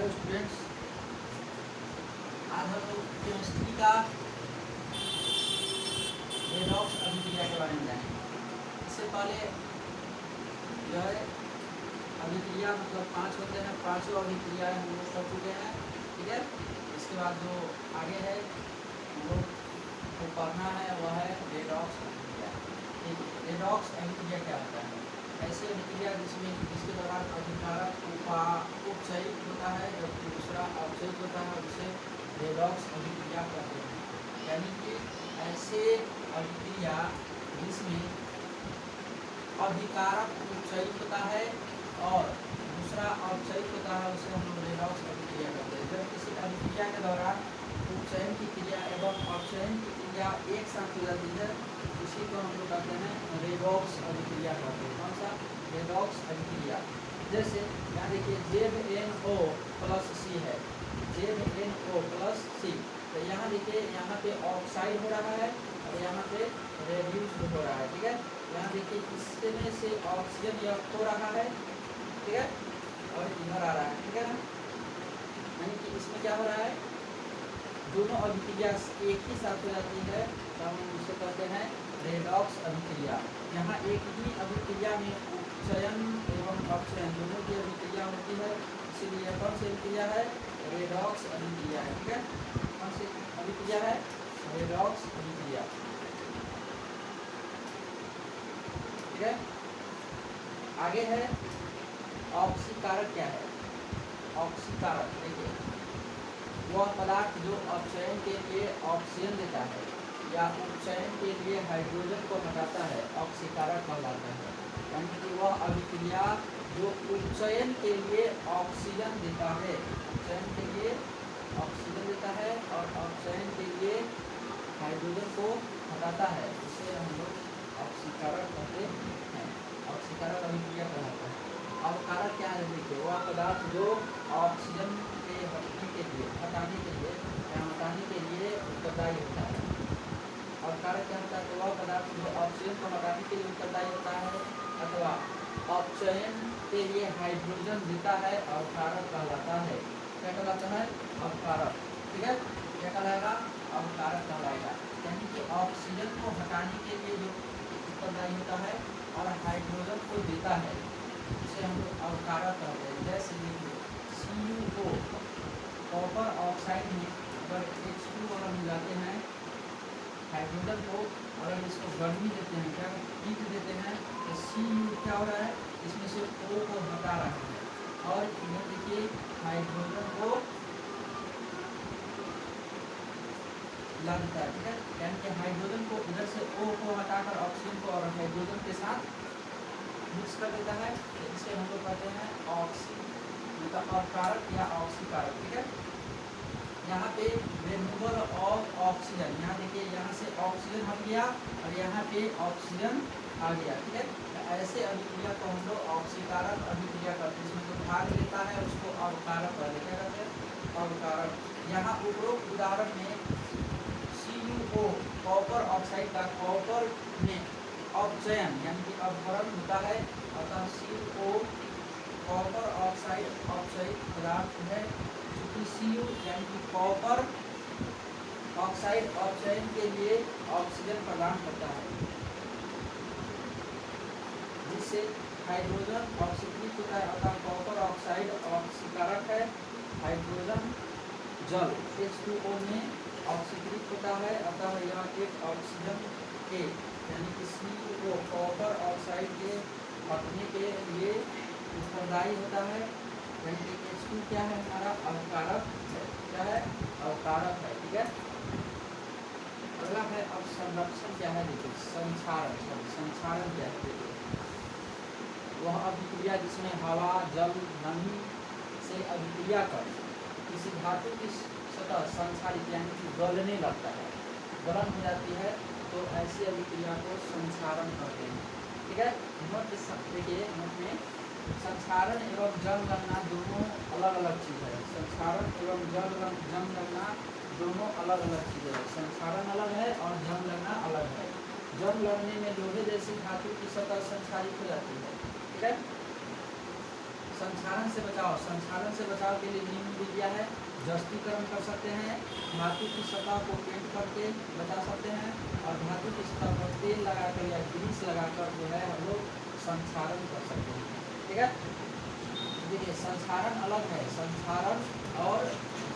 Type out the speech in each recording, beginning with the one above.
Hello students, आज हम लोग केमिस्ट्री का रेडॉक्स अभिक्रिया के बारे में जानेंगे। इससे पहले जो है अभिक्रिया मतलब 5 होते हैं, 5 अभिक्रिया हम लोग कर चुके हैं। ठीक है, इसके बाद जो आगे है हम लोग को पढ़ना है वह है रेडॉक्स अभिक्रिया। ठीक है, रेडॉक्स अभिक्रिया क्या होता है? ऐसी अभिक्रिया जिसके दौरान अभिकारक उपचयित होता है जबकि दूसरा अपचयित होता है, उसे रेडॉक्स अभिक्रिया कहते हैं। यानी कि ऐसे अभिक्रिया जिसमें अभिकारक उपचयित होता है और दूसरा अपचयित होता है, उसे हम लोग रेडॉक्स अभिक्रिया कहते हैं। जब किसी अभिक्रिया के दौरान उपचयन की क्रिया एवं अपचयन की क्रिया एक साथ हो जाती है, इसी को हम लोग कहते हैं रेडॉक्स अभिक्रिया कहते हैं। कौन सा? रेडॉक्स अभिक्रिया। जैसे यहाँ देखिए ZnO प्लस C है, ZnO प्लस C। तो यहाँ देखिए यहाँ पे ऑक्साइड हो रहा है और यहाँ पे रेड्यूस्ड हो रहा है। ठीक है, यहाँ देखिए इसमें से ऑक्सीजन यह खो रहा है, ठीक है, और इधर आ रहा है। ठीक है ना, यानी कि इसमें क्या हो रहा है, दोनों अभिक्रिया एक ही साथ हो जाती है, तो हम इसे कहते हैं रेडॉक्स अभिक्रिया। यहाँ एक ही अभिक्रिया में उपचयन एवं अपचयन दोनों की अभिक्रिया होती है, इसीलिए कौन सी अभिक्रिया है? रेडॉक्स अभिक्रिया है। ठीक है, कौन सी अभिक्रिया है? रेडॉक्स अभिक्रिया। ठीक है, आगे है ऑक्सीकारक। क्या है ऑक्सीकारक? देखिए, वह पदार्थ जो अपचयन के लिए ऑक्सीजन देता है या उपचयन के लिए हाइड्रोजन को हटाता है, ऑक्सीकारक कहलाता है। यानी कि वह अभिक्रिया जो उपचयन के लिए ऑक्सीजन देता है, उपचयन के लिए ऑक्सीजन देता है और अपचयन के लिए हाइड्रोजन को हटाता है, इसे हम लोग ऑक्सीकारक कहते हैं। ऑक्सीकारक अभिक्रिया कहलाता है। अवकारक क्या है? देखिए, वह पदार्थ जो ऑक्सीजन के हटाने के लिए उत्तरदायी होता है। अवकारक क्या होता है? तो वह पदार्थ जो ऑक्सीजन को हटाने के लिए उत्तरदायी होता है अथवा अपचयन के लिए हाइड्रोजन देता है, अवकारक कहलाता है। क्या कहलाता है? अवकारक। ठीक है, क्या कहलाएगा? अवकारक कहलाएगा। यानी कि ऑक्सीजन को हटाने के लिए जो उत्तरदायी होता है और हाइड्रोजन को देता है, इसे हम लोग अवकारक कहते हैं। जैसे CuO कॉपर ऑक्साइड में अगर H2 अगर मिलाते हैं हाइड्रोजन को, अगर इसको गर्मी देते हैं, क्या हीट देते हैं, तो Cu क्या हो रहा है, इसमें से O को हटा रहा है और इधर देखिए हाइड्रोजन को ला देता है। ठीक है, यानी कि हाइड्रोजन को इधर से O को हटाकर ऑक्सीजन को और हाइड्रोजन के साथ मिक्स कर देता है, तो इसे हम लोग कहते हैं मतलब अवकारक या ऑक्सीकारक। ठीक है, यहाँ पे रिमूवल ऑफ ऑक्सीजन, यहाँ देखिए यहाँ से ऑक्सीजन हट गया और यहाँ पे ऑक्सीजन आ गया। ठीक है, तो ऐसे अभिक्रिया को हम लोग ऑक्सीकारक अभिक्रिया करते हैं। इसमें जो भाग लेता है उसको अवकारक कहते हैं। क्या कहते हैं? अवकारक। यहाँ उपरोक्त उदाहरण में CuO कॉपर ऑक्साइड का कॉपर में अपचयन यानी कि अपहरण होता है, अतः CuO कॉपर ऑक्साइड अपचयित पदार्थ है। चूँकि Cu यानी कि कॉपर ऑक्साइड अपचयन के लिए ऑक्सीजन प्रदान करता है, जिससे हाइड्रोजन ऑक्सीकृत होता है, अतः कॉपर ऑक्साइड ऑक्सीकारक है। हाइड्रोजन जल H2O में ऑक्सीकृत होता है, अतः यह एक ऑक्सीजन के यानी कि CuO कॉपर ऑक्साइड के हटने के लिए उत्तरदायी होता है। यानी कि H2 क्या है? हमारा अवकारक है। क्या है? अवकारक है। ठीक है, अगला है अब संरक्षण। क्या है? देखिए, संक्षारण। संक्षारण क्या है? देखिए, वह अभिक्रिया जिसमें हवा, जल, नमी से अभिक्रिया कर किसी धातु की सतह संक्षारित यानी कि गलने लगता है, गलन हो जाती है, तो ऐसी अभिक्रिया को संक्षारण कहते हैं। ठीक है, नोट देखिए, नोट में संक्षारण एवं जंग लगना दोनों अलग अलग चीज़ है। संक्षारण एवं जंग लगना दोनों अलग अलग चीज़ें है। संक्षारण अलग है और जंग लगना अलग है। जंग लगने में लोहे जैसी धातु की सतह संक्षारित हो जाती है। ठीक है, संक्षारण से बचाव, संक्षारण से बचाव के लिए नियम भी दिया है। जस्तीकरण कर सकते हैं, धातु की सतह को पेंट करके बचा सकते हैं, और धातु की सतह पर तेल लगाकर या ग्रीस लगाकर जो है हम लोग संक्षारण कर सकते हैं। ठीक है, देखिए संक्षारण अलग है, संक्षारण और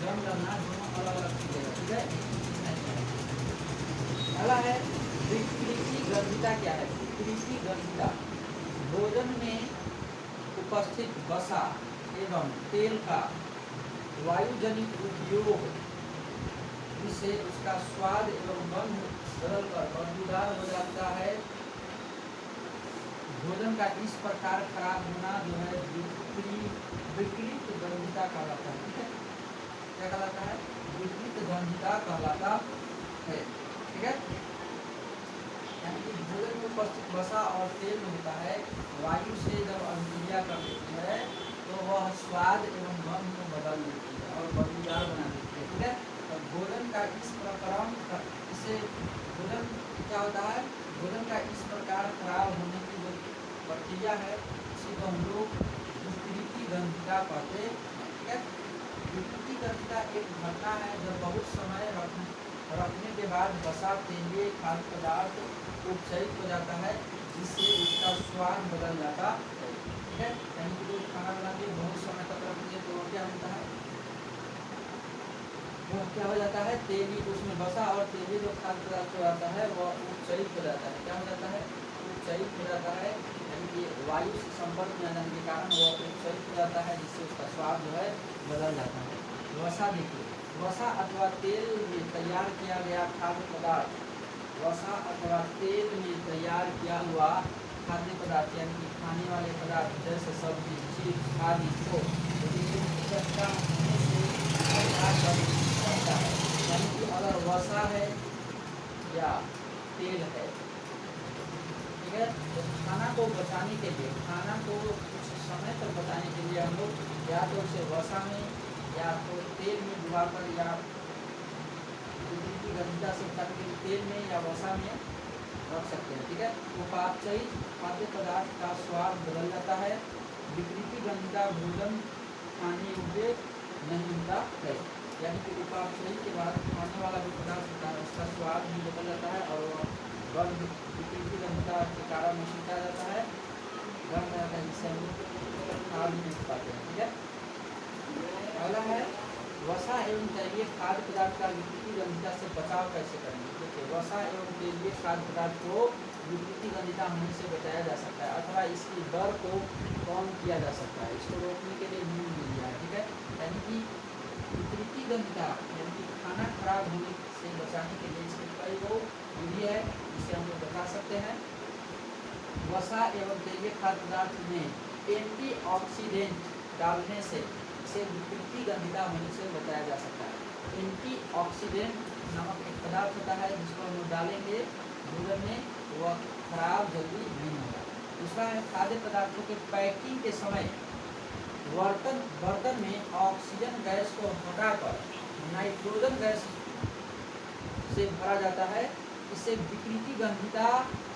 जंग लगना दोनों अलग अलग चीजें हैं। ठीक है, अगला है विकृति गर्भिता। क्या है विकृति गर्भिता? भोजन में उपस्थित वसा एवं तेल का वायुजनित उपयोग, जिससे उसका स्वाद एवं गंध बदलकर बदबूदार हो जाता है। भोजन का इस प्रकार खराब होना जो है विकृत गर्भिता कहलाता है। ठीक है, क्या कहलाता है? विकृत गर्भिता कहलाता है। ठीक है, यानी कि भोजन में उपस्थित वसा और तेल में होता है, वायु से जब अभिक्रिया कर देती है तो वह स्वाद एवं गंध को बदल देती है और बदबूदार बना देती है। ठीक है, तो भोजन का इस प्रकरण इससे भोजन क्या होता है? भोजन का इस प्रकार खराब होने की जो प्रक्रिया है इसी को हम लोग विकृति गर्भिता कहते हैं। ठीक है, विकृति गर्भिता एक घटना है जब बहुत समय रखने के बाद वसा, तेलीय खाद्य पदार्थ उपचयित हो जाता है, जिससे उसका स्वाद बदल जाता है। ठीक है, यानी कि जो खाना बनाते हैं बहुत समय तक रखते हैं तो क्या होता है? वो क्या हो जाता है? तेलीय, उसमें वसा और तेलीय जो खाद्य पदार्थ हो जाता है वह उपचयित हो जाता है। क्या हो जाता है? उपचयित हो जाता है, यानी कि वायु से संपर्क में आने के कारण वह उपचयित हो जाता है, जिससे उसका स्वाद जो है बदल जाता है। वसा देखिए, वसा अथवा तेल में तैयार किया गया खाद्य पदार्थ, वसा अथवा तेल में तैयार किया हुआ खाद्य पदार्थ यानी कि खाने वाले पदार्थ जैसे सब्जी, चिप्स आदि को सकता है। यानी कि अगर वसा है या तेल है, ठीक है, तो खाना को बचाने के लिए, खाना को कुछ समय तक बचाने के लिए हम लोग या तो उसे वसा में या तो तेल में डुबाकर या गर्भिता से बचाने के लिए तेल में या वसा में रख सकते हैं। ठीक है, उपापचयित खाद्य पदार्थ का स्वाद बदल जाता है। विकृति गर्भिता भोजन खाने योग्य नहीं होता है, यानी कि उपापचयित के बाद खाने वाला जो पदार्थ होता है उसका स्वाद भी बदल जाता है और गंध विकृति गर्भिता के कारण उछलता जाता है, गंध आता है, जिससे हम खा भी नहीं पाते हैं। ठीक है, अगला है वसा एवं तेलीय खाद्य पदार्थ का विकृति गर्भिता से बचाव कैसे करेंगे? देखिए, वसा एवं तेलीय खाद्य पदार्थ को विकृति गर्भिता होने से बचाया जा सकता है अथवा इसकी दर को कम किया जा सकता है। इसको रोकने के लिए नियम मिल गया है। ठीक है, यानी कि विकृति गर्भिता यानी कि खाना खराब होने से बचाने के लिए इसकी कई वो विधि है जिससे हम लोग बचा सकते हैं। वसा एवं तेलीय खाद्य पदार्थ में एंटीऑक्सीडेंट डालने से इसे विकृति गर्भिता होने से बचाया जा सकता है। एंटीऑक्सीडेंट नामक एक पदार्थ होता है जिसको हम लोग डालेंगे भोजन में, वह खराब जल्दी नहीं होगा। दूसरा है खाद्य पदार्थों के पैकिंग के समय बर्तन में ऑक्सीजन गैस को हटाकर नाइट्रोजन गैस से भरा जाता है, इससे विकृति गर्भिता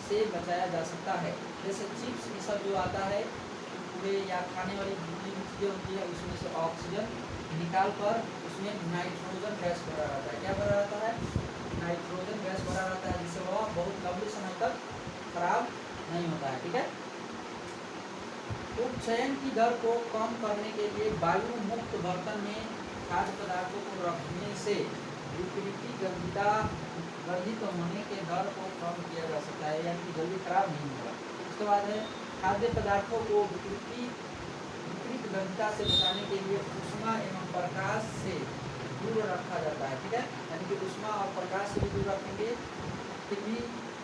से बचाया जा सकता है। जैसे चिप्स ये सब जो आता है या खाने वाली चीज़ें होती है उसमें से ऑक्सीजन निकाल कर उसमें नाइट्रोजन गैस भरा रहता है। क्या भरा रहता है? नाइट्रोजन गैस भरा रहता है, जिससे वह बहुत लंबे समय तक खराब नहीं होता है। ठीक है, उपचयन की दर को कम करने के लिए वायु मुक्त बर्तन में खाद्य पदार्थों को रखने से विकृति गर्भित होने के दर को कम किया जा सकता है, यानी कि जल्दी खराब नहीं होगा। उसके बाद है खाद्य पदार्थों को विकृत गर्भिता से बचाने के लिए ऊष्मा एवं प्रकाश से दूर रखा जाता है। ठीक है, यानी कि ऊष्मा और प्रकाश से भी दूर रखेंगे फिर भी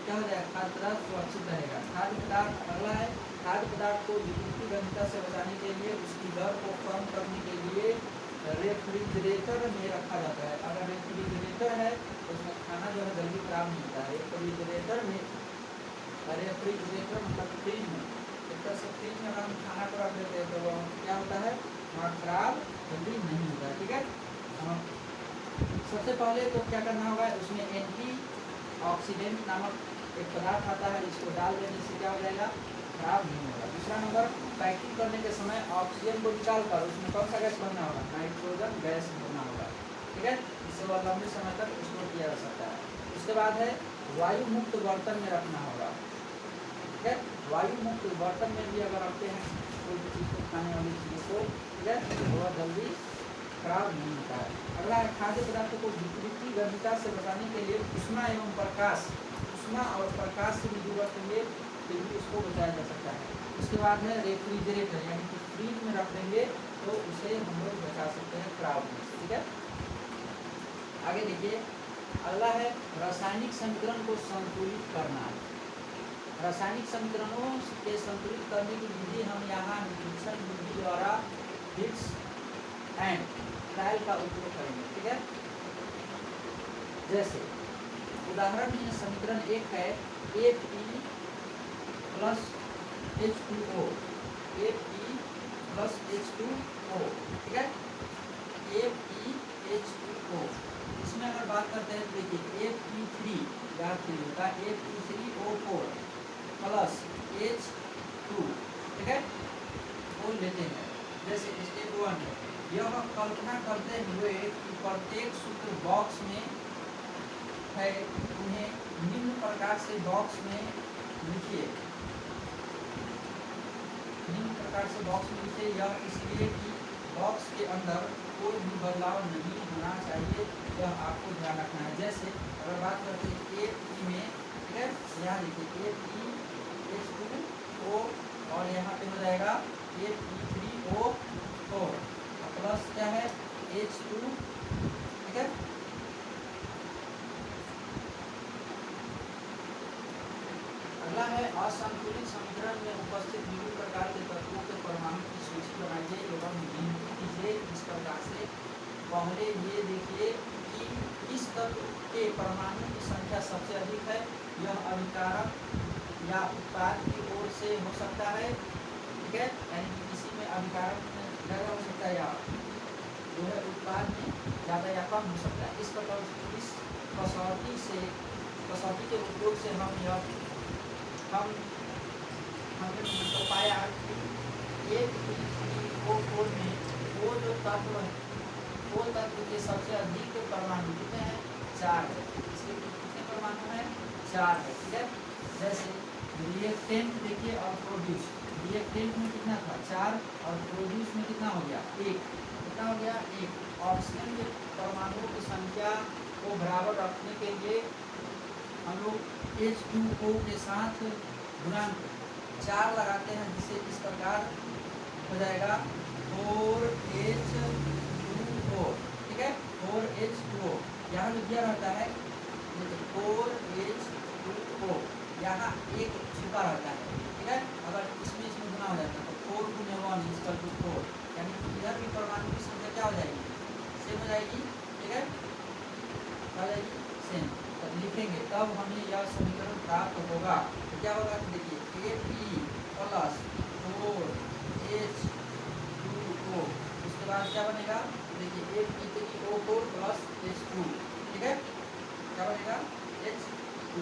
क्या हो जाएगा? खाद्य पदार्थ सुरक्षित रहेगा। खाद्य पदार्थ अगला है खाद्य पदार्थ को विकृति गर्भिता से बचाने के लिए उसकी दर को कम करने के लिए रेफ्रिजरेटर में रखा जाता है। अगर रेफ्रिजरेटर है तो उसमें खाना जो है जल्दी खराब नहीं होता है। रेफ्रिजरेटर मतलब फ्रिज में, एक तरह से फ्रिज में अगर हम खाना को रख देते हैं तो वो क्या होता है? वहाँ खराब जल्दी नहीं होता है। ठीक है, सबसे पहले तो क्या करना होगा, उसमें एंटीऑक्सीडेंट नामक एक पदार्थ आता है, इसको डाल देने से क्या हो जाएगा? खराब नहीं होगा। दूसरा नंबर पैकिंग करने के समय ऑक्सीजन को निकाल कर उसमें कौन सा गैस भरना होगा, नाइट्रोजन गैस भरना होगा। ठीक है, इससे वह लंबे समय तक स्टोर किया जा सकता है। उसके बाद है वायु मुक्त बर्तन में रखना होगा। ठीक है, वायु मुक्त बर्तन में भी अगर रखते हैं कोई भी चीज़ को, खाने वाली चीज़ों को, ठीक है, तो वह जल्दी खराब नहीं होता है। अगला है खाद्य पदार्थों को विपरीत गर्मिता से बचाने के लिए उष्मा एवं प्रकाश, उष्मा और प्रकाश से भी दूर रखेंगे फिर भी उसको बचाया जा सकता है। उसके बाद है रेफ्रिजरेटर, यानी कि फ्रीज में रख देंगे तो उसे हम लोग बचा सकते हैं खराब होने से। ठीक है, आगे देखिए, अगला है रासायनिक समीकरण को संतुलित करना। रासायनिक समीकरणों के संतुलित करने की विधि हम यहाँ निरीक्षण विधि द्वारा फिक्स एंड ट्रायल का उपयोग करेंगे। ठीक है, जैसे उदाहरण में समीकरण एक है Fe plus H2O, Fe plus H2O। ठीक है, FeH2O, इसमें अगर बात करते हैं तो देखिए Fe3 याद कीजिए होगा Fe3O4 प्लस H2। ठीक है, वो लेते हैं। जैसे स्टेप 1 है, यह कल्पना करते हुए कि प्रत्येक सूत्र बॉक्स में है, उन्हें निम्न प्रकार से बॉक्स में लिखिए, निम्न प्रकार से बॉक्स में लिखिए। यह इसलिए कि बॉक्स के अंदर कोई भी बदलाव नहीं होना चाहिए, यह आपको ध्यान रखना है। जैसे अगर बात करते हैं Fe में, ठीक है, यहाँ देखिए FeH2O और यहाँ पे हो जाएगा Fe3O4 प्लस क्या है H2। ठीक है, अगला है असंतुलित समीकरण में उपस्थित विभिन्न प्रकार के तत्वों के परमाणु की सूची बनाइए एवं गिनती कीजिए इस प्रकार से। पहले ये देखिए कि किस तत्व के परमाणु की संख्या सबसे अधिक है, यह अभिकारक या उत्पाद की ओर से हो सकता है। ठीक है, यानी कि किसी में अभिकारक में ज़्यादा हो सकता है या जो है उत्पाद में ज़्यादा या कम हो सकता है। इस प्रकार इस कसौटी के उपयोग से हमने तो पाया कि Fe3O4 में वो तत्व के सबसे अधिक परमाणु कितने हैं, 4 है। इसके कितने परमाणु हैं, 4 है। ठीक है, जैसे रिएक्टेंट देखिए और प्रोड्यूस, रिएक्टेंट में कितना था 4 और प्रोड्यूस में कितना हो गया 1, कितना हो गया 1। ऑक्सीजन के परमाणुओं की संख्या को बराबर रखने के लिए हम लोग H2O के साथ गुणांक 4 लगाते हैं, जिससे इस प्रकार हो जाएगा 4H2O। ठीक है, 4H2O यहाँ जो दिया रहता है 4H2O, यहाँ एक छिपा रहता है। ठीक है, अगर इसमें गुना हो जाता है तो 4 गुने 1 इक्वल टू 4, यानी कि इधर भी परमाणु की संख्या क्या हो जाएगी, सेम हो जाएगी। ठीक है, हो जाएगी सेम, तो लिखेंगे तब हमें यह समीकरण प्राप्त होगा। तो क्या होगा, देखिए Fe प्लस 4H2O, उसके बाद क्या बनेगा, देखिए Fe3O4 प्लस H2। ठीक है, क्या बनेगा H2।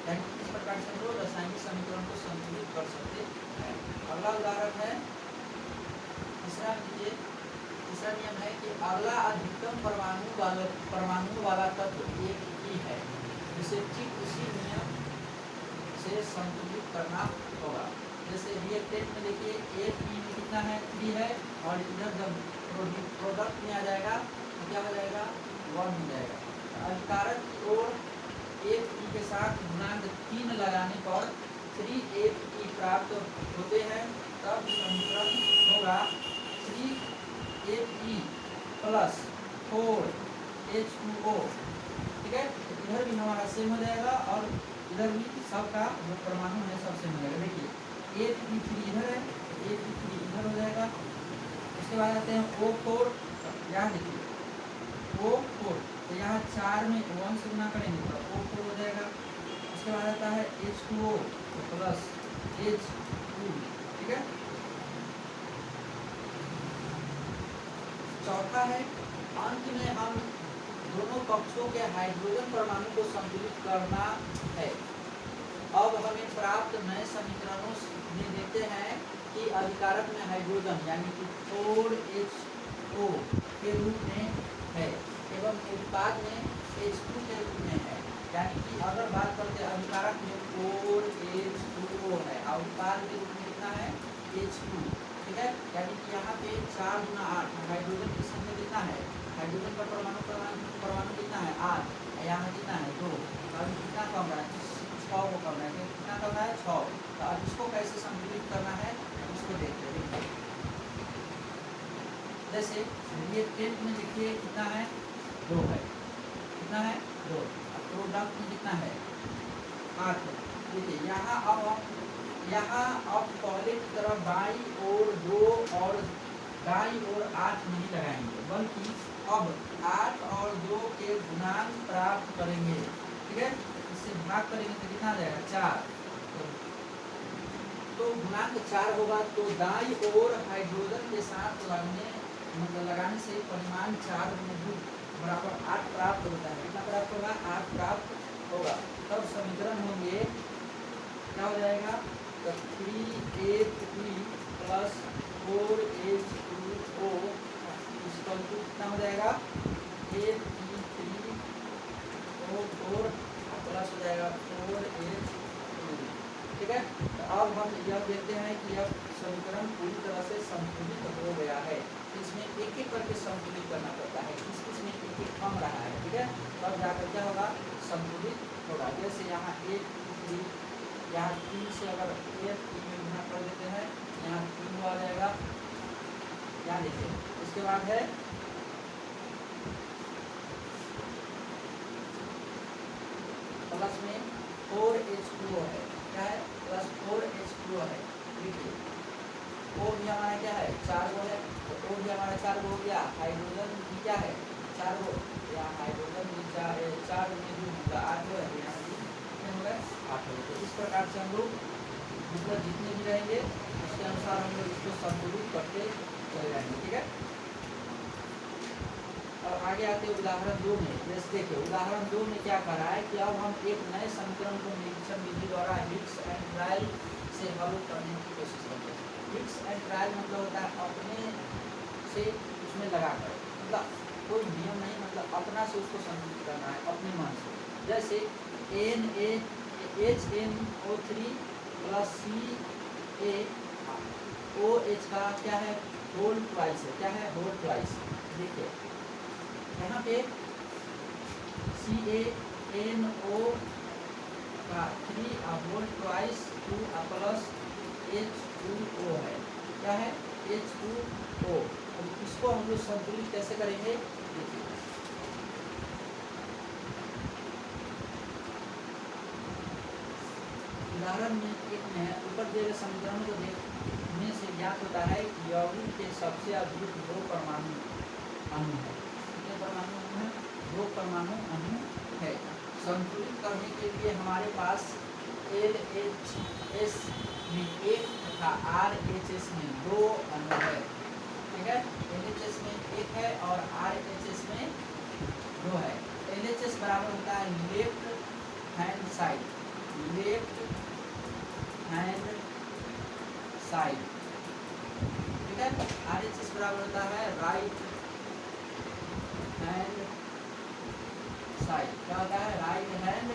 यानी इस प्रकार से हम लोग रासायनिक समीकरण को संतुलित कर सकते हैं। अगला उदाहरण है तीसरा नियम है कि अगला अधिकतम परमाणु वाला तत्व एक ही है, जिसे ठीक उसी नियम से संतुलित करना होगा। जैसे रिएक्टेंट में देखिए Fe में कितना है 3 है, और इधर जब प्रोडक्ट में आ जाएगा तो क्या हो जाएगा 1 हो जाएगा। अभिकारक की ओर Fe के साथ गुणांक 3 लगाने पर 3Fe प्राप्त होते हैं, तब समीकरण होगा 3Fe प्लस 4H2O। ठीक है, इधर भी हमारा सेम हो जाएगा और इधर भी सबका जो परमाणु है सब सेम हो जाएगा। देखिए Fe3 इधर है, Fe3 इधर हो जाएगा। उसके बाद आते हैं O4, यहाँ देखिए O4, तो यहाँ 4 में 1 से गुना करेंगे तो O4 हो जाएगा। उसके बाद आता है H2O प्लस H2। ठीक है, चौथा है अंत में हम दोनों पक्षों के हाइड्रोजन परमाणु को संतुलित करना है। अब हमें प्राप्त नए समीकरणों में देते हैं कि अभिकारक में हाइड्रोजन यानी कि 4H2 के रूप में है एवं उत्पाद में H2 के रूप में है। यानी कि अगर बात करते हैं अभिकारक में 4H2O है और उत्पाद के रूप में कितना है H2, ठीक है। यानी कि यहाँ पे 4 गुना 8 हाइड्रोजन की संख्या कितना है, हाइड्रोजन का परमाणु कितना है 8, यहाँ कितना है 2, अब कितना कम रहा है 6 को करना है, कितना करना है 6। तो अब इसको कैसे संतुलित करना है इसको देखते हैं। जैसे ये 10 में देखिए कितना है 2 है, कितना है 2, अब प्रोडक्ट में कितना है 8 है। देखिए यहाँ अब पहले की तरफ बाई और 2 और दाई और 8 नहीं लगाएंगे, बल्कि अब 8 और 2 के गुणांक प्राप्त करेंगे, ठीक है। इससे भाग करेंगे तो कितना आ जाएगा 4, तो गुणांक 4 होगा। तो दाई और हाइड्रोजन के साथ लगाने से परिमाण 4 बराबर 8 प्राप्त होता है। कितना प्राप्त होगा 8 प्राप्त होगा। तब समीकरण होंगे क्या हो जाएगा, तो 3H3 प्लस 4H2O कितना हो जाएगा 8E3O4 प्लस हो जाएगा 4H2, ठीक है। तो अब हम यह देखते हैं कि अब समीकरण पूरी तरह से संतुलित हो गया है। इसमें एक एक करके संतुलित करना पड़ता है, इसमें एक एक कम रहा है, ठीक है। तब जाकर क्या होगा संतुलित होगा। जैसे यहाँ 1 यहाँ 3 से अगर 1 में गुना कर देते हैं, यहाँ 3 आ जाएगा, यहाँ देखिए। इसके बाद है प्लस में 4H2O है, क्या है प्लस 4H2O है। देखिए O भी हमारा क्या है 4 गो है, तो O भी हमारा 4 गो हो गया। हाइड्रोजन भी क्या है 4 गो, यहाँ हाइड्रोजन भी 4 में भी होगा 8 गो है, यहाँ भी कितने हो गए 8 हो गए। तो इस प्रकार से हम लोग मतलब जितने भी रहेंगे उसके अनुसार हम लोग इसको संतुलित करते चले जाएंगे, ठीक है। और आगे आते उदाहरण 2 में। जैसे देखिए उदाहरण 2 में क्या कर रहा है कि अब हम एक नए समीकरण को निरीक्षण विधि द्वारा मिक्स एंड ट्रायल से हल करने की कोशिश करते हैं। मिक्स एंड ट्रायल मतलब होता है अपने से उसमें लगाकर, मतलब कोई नियम नहीं, मतलब अपना से उसको संतुलित करना है अपने मन से। जैसे HNO3 प्लस CaOH का क्या है होल ट्वाइस है, क्या है होल ट्वाइस। देखिए यहाँ पे CaNO का 3 होल ट्वाइस 2 प्लस H2O है, क्या है H2O। अब इसको हम लोग संतुलित कैसे करेंगे, देखिए उदाहरण में एक में ऊपर दिए गए समीकरण को देखने से ज्ञात होता है कि यौगिक के सबसे अधिक 2 परमाणु अणु है। कितने परमाणु अणु है 2 परमाणु अणु है। संतुलित करने के लिए हमारे पास LHS में 1 तथा RHS में 2 अणु है, ठीक है। LHS में 1 है और RHS में 2 है। LHS बराबर होता है left hand side, left hand side, ठीक है। RHS बराबर होता है राइट हैंड साइड, क्या होता है राइट हैंड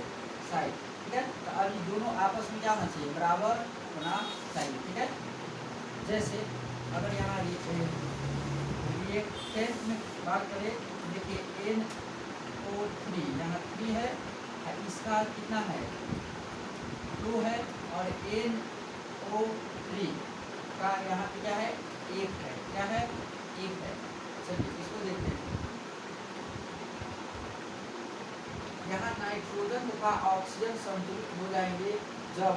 साइड, ठीक है। तो अब ये दोनों आपस में क्या होना चाहिए बराबर होना चाहिए, ठीक है। जैसे अगर यहाँ रिएक्टेंट में बात करें, देखिए NO3 यहाँ 3 है, इसका कितना है 2 है, और NO3 का यहाँ पे क्या है 1 है, क्या है 1 है। चलिए इसको देखते हैं। यहाँ नाइट्रोजन तथा ऑक्सीजन संतुलित हो जाएंगे जब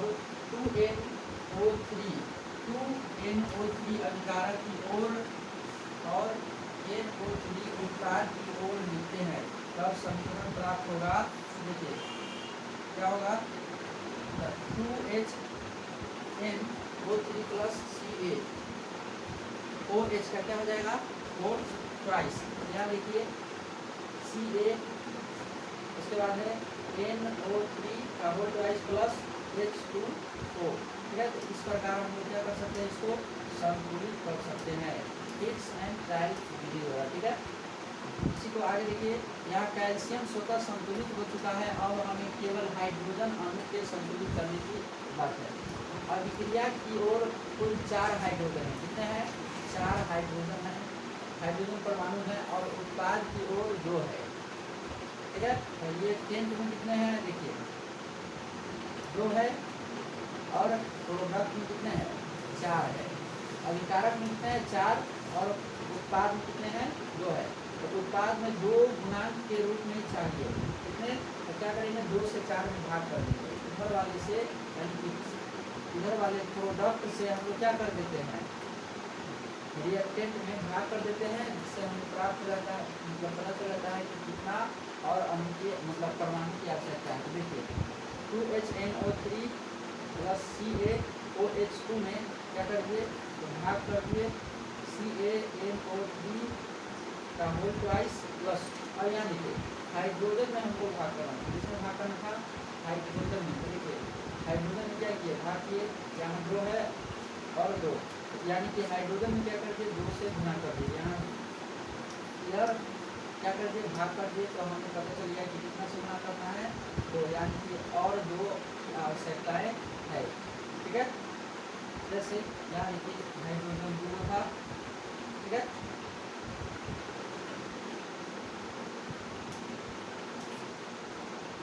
2NO3 अभिकारक की ओर और NO3 उत्पाद की ओर मिलते हैं, तब समीकरण प्राप्त होगा। देखिए क्या होगा 2HNO3 प्लस CaOH का क्या हो जाएगा 4 ट्वाइस, यहाँ देखिए Ca, उसके बाद है NO3 का होल ट्वाइस प्लस H2O, ठीक है। तो इस प्रकार हम लोग क्या कर सकते हैं, इसको संतुलित कर सकते हैं। हिट्स एंड ट्रायल्स विधि द्वारा, ठीक है। इसी को आगे देखिए, यहाँ कैल्शियम स्वतः संतुलित हो चुका है, अब हमें केवल हाइड्रोजन अणु के संतुलित करने की बात है। अभिक्रिया की ओर कुल 4 हाइड्रोजन है, कितने हैं, 4 हाइड्रोजन है, हाइड्रोजन परमाणु है, और उत्पाद की ओर 2 है, ठीक है। तो ये टेंट में कितने हैं, देखिए 2 है, और प्रोडक्ट में कितने हैं, 4 है। अभिकारक में कितने हैं, 4, और उत्पाद में कितने हैं, 2 है। तो उत्पाद में 2 गुणांक के रूप में चाहिए, कितने, तो क्या करेंगे, 2 से 4 में भाग कर देंगे। इधर वाले से, यानी कि इधर वाले प्रोडक्ट से हम लोग क्या कर देते हैं, रिएक्टेंट में भाग कर देते हैं, जिससे हमें प्राप्त रहता है, मतलब पता चल जाता है कि कितना और अणु के मतलब परमाणु की आवश्यकता है। देखिए 2HNO3 प्लस CaOH2 में क्या कर दिए, तो भाग कर दिए CaNO3 का होल ट्वाइस प्लस, और यहाँ देखिए हाइड्रोजन में हमको भाग करना है, जिसमें भाग करना था हाइड्रोजन में। देखिए हाइड्रोजन में क्या किए, भाग किए, यहाँ 2 है और 2, यानी कि हाइड्रोजन में क्या कर दिए, 2 से गुना कर दिए, यहाँ इधर क्या कर दिए, भाग कर दिए, तो हमें पता चल गया कि कितना से गुना करना है, तो यानी कि और 2 आवश्यकताएँ है, ठीक है। जैसे यहाँ देखिए हाइड्रोजन 2 था, ठीक है।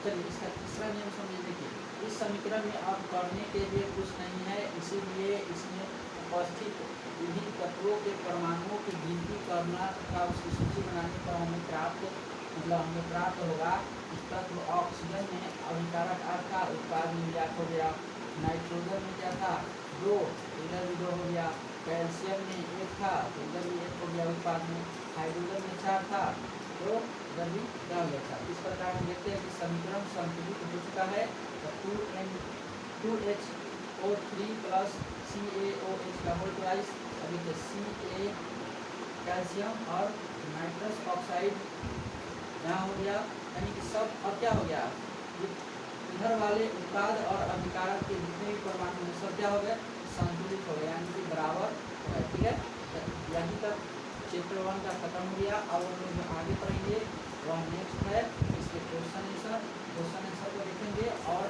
चलिए इसका तीसरा नियम समझिए। देखिए इस समीकरण में अब करने के लिए कुछ नहीं है, इसीलिए इसमें उपस्थित विभिन्न तत्वों के परमाणुओं की गिनती करना तथा उसकी सूची बनाने पर हमें प्राप्त होगा। इस तत्व ऑक्सीजन में अभिकारक 8 था, उत्पाद में 8 हो गया। नाइट्रोजन में क्या था, 2, इधर भी 2 हो गया। कैल्शियम में 1 था, तो इधर भी 1 हो गया उत्पाद में। हाइड्रोजन में 4 था, तो इधर भी क्या हो गया था। इस प्रकार हम देखते हैं कि समीकरण संतुलित हो चुका है। तो 2HO3 प्लस CaOH का होल ट्वाइस, अभी तो Ca कैल्शियम और नाइट्रस ऑक्साइड यहाँ हो गया, यानी कि सब अब क्या हो गया, इधर वाले उत्पाद और अभिकारक के जितने भी परमाणु हैं सब क्या हो गए, संतुलित हो गए, यानी कि बराबर हो गए, ठीक है। यहीं तक चैप्टर 1 का खत्म हो गया। अब हम लोग जो आगे पढ़ेंगे वह नेक्स्ट है, इसके क्वेश्चन आंसर को देखेंगे और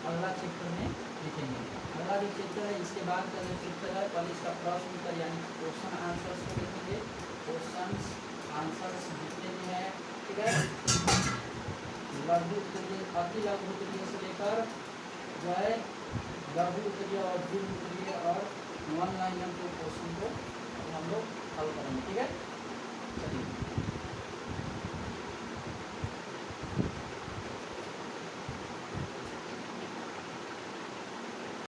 अगला चैप्टर में लिखेंगे। अगला जो चैप्टर है इसके बाद का जो चैप्टर है, पहले इसका प्रश्न उत्तर यानी क्वेश्चन आंसर्स को देखेंगे। क्वेश्चन आंसर्स जितने भी हैं, ठीक है, लघु उत्तरीय, अति लघु उत्तरीय से लेकर जो है लघु उत्तरीय और दीर्घ उत्तरीय और 1 लाइनर के क्वेश्चन को हम लोग हल करेंगे, ठीक है।